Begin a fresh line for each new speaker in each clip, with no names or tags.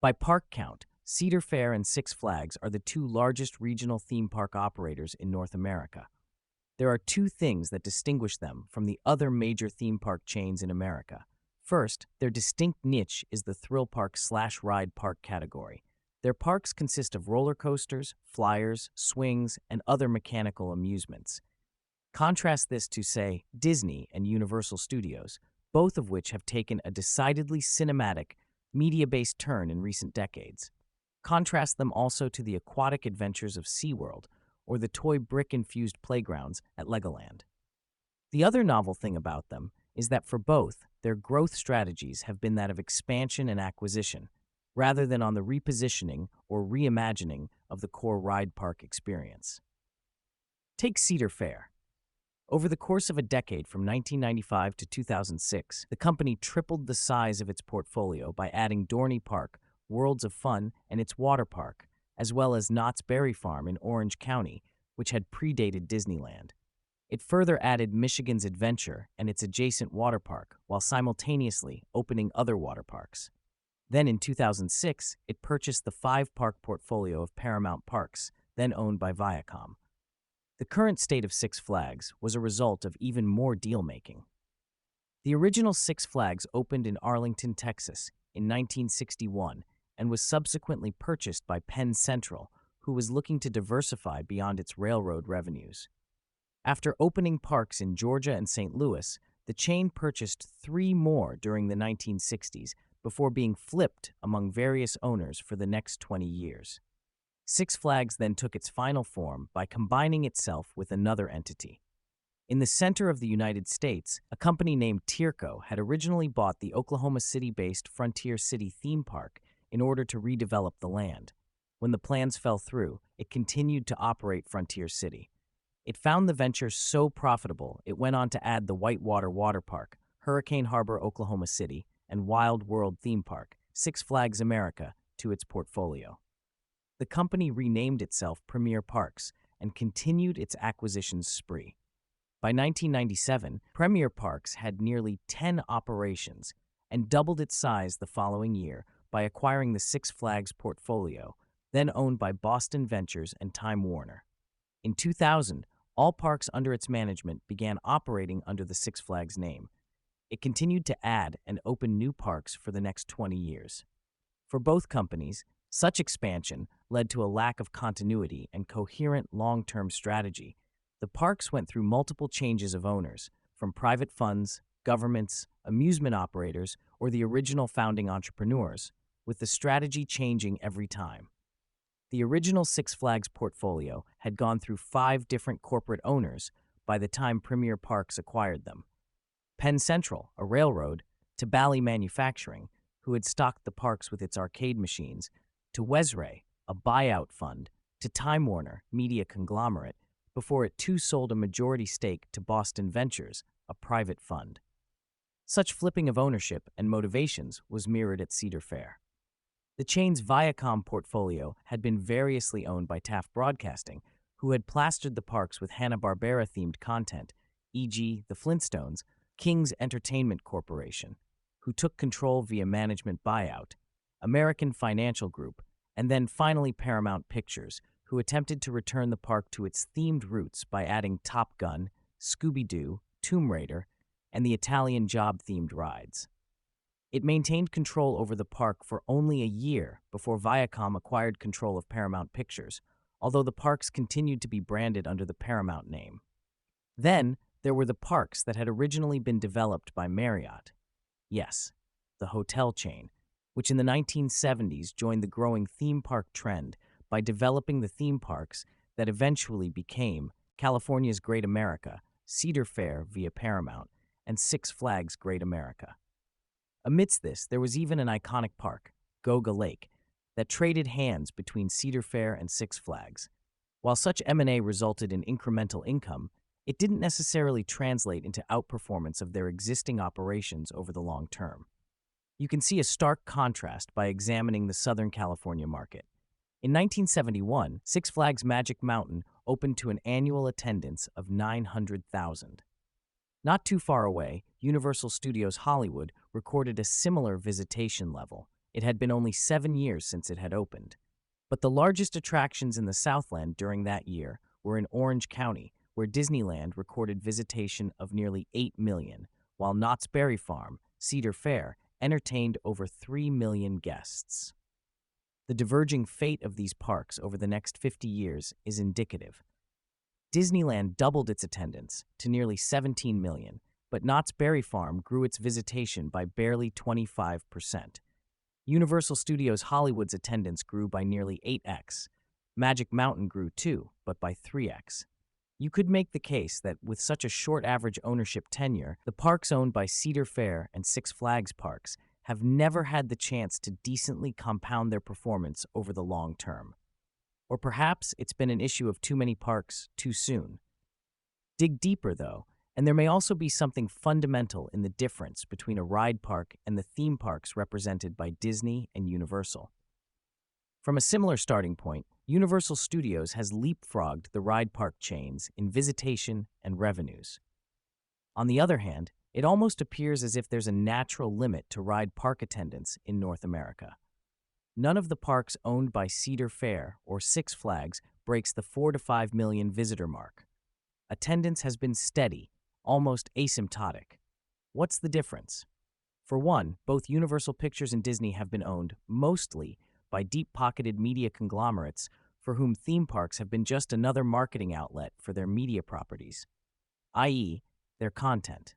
By park count, Cedar Fair and Six Flags are the two largest regional theme park operators in North America. There are two things that distinguish them from the other major theme park chains in America. First, their distinct niche is the thrill park/ride park category. Their parks consist of roller coasters, flyers, swings, and other mechanical amusements. Contrast this to, say, Disney and Universal Studios, both of which have taken a decidedly cinematic, media-based turn in recent decades. Contrast them also to the aquatic adventures of SeaWorld or the toy brick-infused playgrounds at Legoland. The other novel thing about them is that for both, their growth strategies have been that of expansion and acquisition, rather than on the repositioning or reimagining of the core ride park experience. Take Cedar Fair. Over the course of a decade from 1995 to 2006, the company tripled the size of its portfolio by adding Dorney Park, Worlds of Fun, and its water park, as well as Knott's Berry Farm in Orange County, which had predated Disneyland. It further added Michigan's Adventure and its adjacent water park, while simultaneously opening other water parks. Then in 2006, it purchased the five-park portfolio of Paramount Parks, then owned by Viacom. The current state of Six Flags was a result of even more deal-making. The original Six Flags opened in Arlington, Texas, in 1961 and was subsequently purchased by Penn Central, who was looking to diversify beyond its railroad revenues. After opening parks in Georgia and St. Louis, the chain purchased three more during the 1960s before being flipped among various owners for the next 20 years. Six Flags then took its final form by combining itself with another entity. In the center of the United States, a company named Tierco had originally bought the Oklahoma City-based Frontier City theme park in order to redevelop the land. When the plans fell through, it continued to operate Frontier City. It found the venture so profitable, it went on to add the Whitewater Water Park, Hurricane Harbor, Oklahoma City, and Wild World Theme Park, Six Flags America, to its portfolio. The company renamed itself Premier Parks and continued its acquisitions spree. By 1997, Premier Parks had nearly 10 operations and doubled its size the following year by acquiring the Six Flags portfolio, then owned by Boston Ventures and Time Warner. In 2000, all parks under its management began operating under the Six Flags name. It continued to add and open new parks for the next 20 years. For both companies, such expansion led to a lack of continuity and coherent long-term strategy. The parks went through multiple changes of owners, from private funds, governments, amusement operators, or the original founding entrepreneurs, with the strategy changing every time. The original Six Flags portfolio had gone through 5 different corporate owners by the time Premier Parks acquired them. Penn Central, a railroad, to Bally Manufacturing, who had stocked the parks with its arcade machines, to Wesray, a buyout fund, to Time Warner, media conglomerate, before it too sold a majority stake to Boston Ventures, a private fund. Such flipping of ownership and motivations was mirrored at Cedar Fair. The chain's Viacom portfolio had been variously owned by Taft Broadcasting, who had plastered the parks with Hanna-Barbera-themed content, e.g. The Flintstones, King's Entertainment Corporation, who took control via management buyout, American Financial Group, and then finally Paramount Pictures, who attempted to return the park to its themed roots by adding Top Gun, Scooby-Doo, Tomb Raider, and the Italian Job-themed rides. It maintained control over the park for only a year before Viacom acquired control of Paramount Pictures, although the parks continued to be branded under the Paramount name. Then, there were the parks that had originally been developed by Marriott. Yes, the hotel chain, which in the 1970s joined the growing theme park trend by developing the theme parks that eventually became California's Great America, Cedar Fair via Paramount, and Six Flags Great America. Amidst this, there was even an iconic park, Goga Lake, that traded hands between Cedar Fair and Six Flags. While such M&A resulted in incremental income, it didn't necessarily translate into outperformance of their existing operations over the long term. You can see a stark contrast by examining the Southern California market. In 1971, Six Flags Magic Mountain opened to an annual attendance of 900,000. Not too far away, Universal Studios Hollywood recorded a similar visitation level. It It had been only 7 years since it had opened. But the largest attractions in the Southland during that year were in Orange County, where Disneyland recorded visitation of nearly 8 million, while Knott's Berry Farm, Cedar Fair, entertained over 3 million guests. The diverging fate of these parks over the next 50 years is indicative. Disneyland doubled its attendance to nearly 17 million, but Knott's Berry Farm grew its visitation by barely 25%. Universal Studios Hollywood's attendance grew by nearly 8x. Magic Mountain grew too, but by 3x. You could make the case that with such a short average ownership tenure, the parks owned by Cedar Fair and Six Flags parks have never had the chance to decently compound their performance over the long term. Or perhaps it's been an issue of too many parks too soon. Dig deeper, though, and there may also be something fundamental in the difference between a ride park and the theme parks represented by Disney and Universal. From a similar starting point, Universal Studios has leapfrogged the ride park chains in visitation and revenues. On the other hand, it almost appears as if there's a natural limit to ride park attendance in North America. None of the parks owned by Cedar Fair or Six Flags breaks the 4 to 5 million visitor mark. Attendance has been steady, almost asymptotic. What's the difference? For one, both Universal Pictures and Disney have been owned, mostly, by deep-pocketed media conglomerates for whom theme parks have been just another marketing outlet for their media properties, i.e., their content.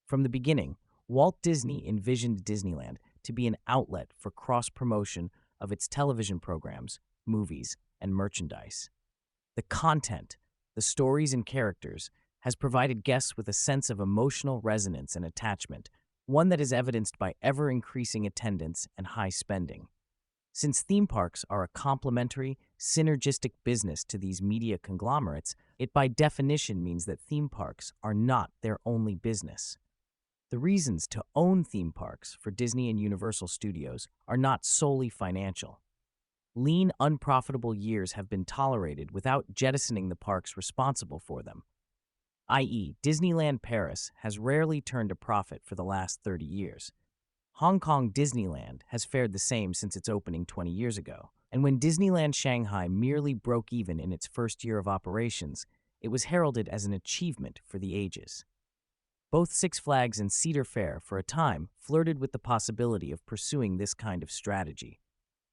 From the beginning, Walt Disney envisioned Disneyland to be an outlet for cross-promotion of its television programs, movies, and merchandise. The content, the stories and characters, has provided guests with a sense of emotional resonance and attachment, one that is evidenced by ever-increasing attendance and high spending. Since theme parks are a complementary, synergistic business to these media conglomerates, it by definition means that theme parks are not their only business. The reasons to own theme parks for Disney and Universal Studios are not solely financial. Lean, unprofitable years have been tolerated without jettisoning the parks responsible for them, i.e., Disneyland Paris has rarely turned a profit for the last 30 years. Hong Kong Disneyland has fared the same since its opening 20 years ago. And when Disneyland Shanghai merely broke even in its first year of operations, it was heralded as an achievement for the ages. Both Six Flags and Cedar Fair, for a time, flirted with the possibility of pursuing this kind of strategy.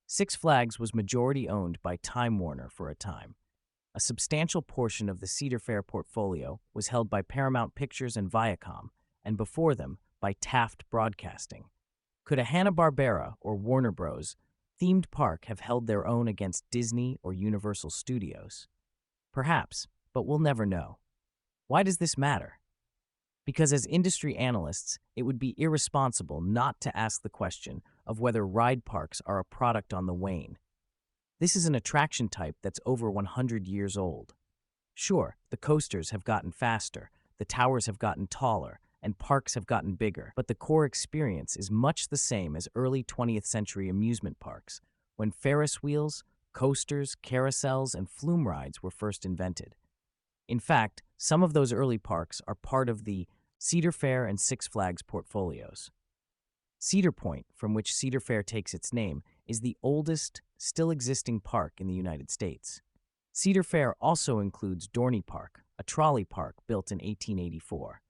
Six Flags was majority owned by Time Warner for a time. A substantial portion of the Cedar Fair portfolio was held by Paramount Pictures and Viacom, and before them, by Taft Broadcasting. Could a Hanna-Barbera or Warner Bros. Themed park have held their own against Disney or Universal Studios? Perhaps, but we'll never know. Why does this matter? Because as industry analysts, it would be irresponsible not to ask the question of whether ride parks are a product on the wane. This is an attraction type that's over 100 years old. Sure, the coasters have gotten faster, the towers have gotten taller, and parks have gotten bigger, but the core experience is much the same as early 20th century amusement parks, when Ferris wheels, coasters, carousels, and flume rides were first invented. In fact, some of those early parks are part of the Cedar Fair and Six Flags portfolios. Cedar Point, from which Cedar Fair takes its name, is the oldest, still existing park in the United States. Cedar Fair also includes Dorney Park, a trolley park built in 1884.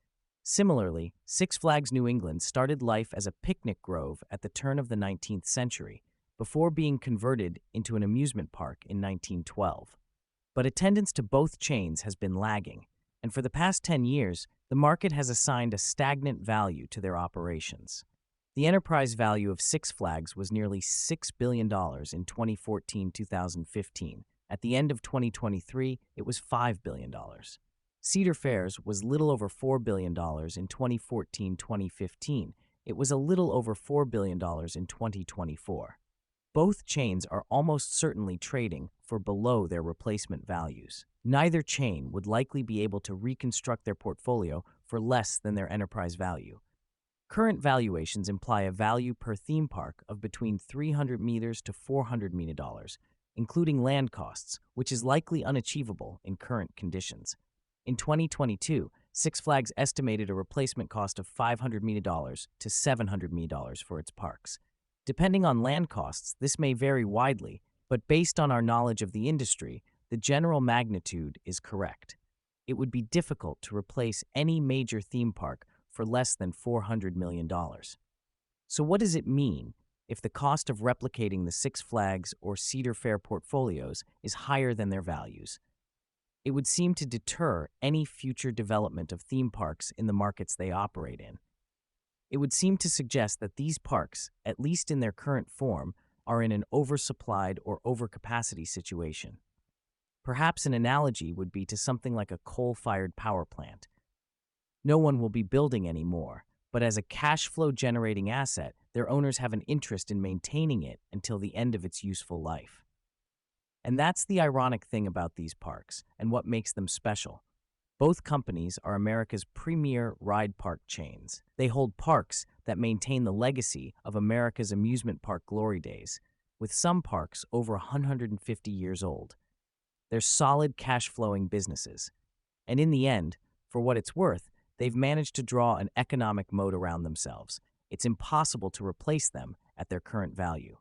Similarly, Six Flags New England started life as a picnic grove at the turn of the 19th century, before being converted into an amusement park in 1912. But attendance to both chains has been lagging, and for the past 10 years, the market has assigned a stagnant value to their operations. The enterprise value of Six Flags was nearly $6 billion in 2014-2015. At the end of 2023, it was $5 billion. Cedar Fair's was little over $4 billion in 2014-2015. It was a little over $4 billion in 2024. Both chains are almost certainly trading for below their replacement values. Neither chain would likely be able to reconstruct their portfolio for less than their enterprise value. Current valuations imply a value per theme park of between $300 to $400 million, including land costs, which is likely unachievable in current conditions. In 2022, Six Flags estimated a replacement cost of $500 million to $700 million for its parks. Depending on land costs, this may vary widely, but based on our knowledge of the industry, the general magnitude is correct. It would be difficult to replace any major theme park for less than $400 million. So, what does it mean if the cost of replicating the Six Flags or Cedar Fair portfolios is higher than their values? It would seem to deter any future development of theme parks in the markets they operate in. It would seem to suggest that these parks, at least in their current form, are in an oversupplied or overcapacity situation. Perhaps an analogy would be to something like a coal-fired power plant. No one will be building any more, but as a cash flow generating asset, their owners have an interest in maintaining it until the end of its useful life. And that's the ironic thing about these parks and what makes them special. Both companies are America's premier ride park chains. They hold parks that maintain the legacy of America's amusement park glory days, with some parks over 150 years old. They're solid cash-flowing businesses. And in the end, for what it's worth, they've managed to draw an economic moat around themselves. It's impossible to replace them at their current value.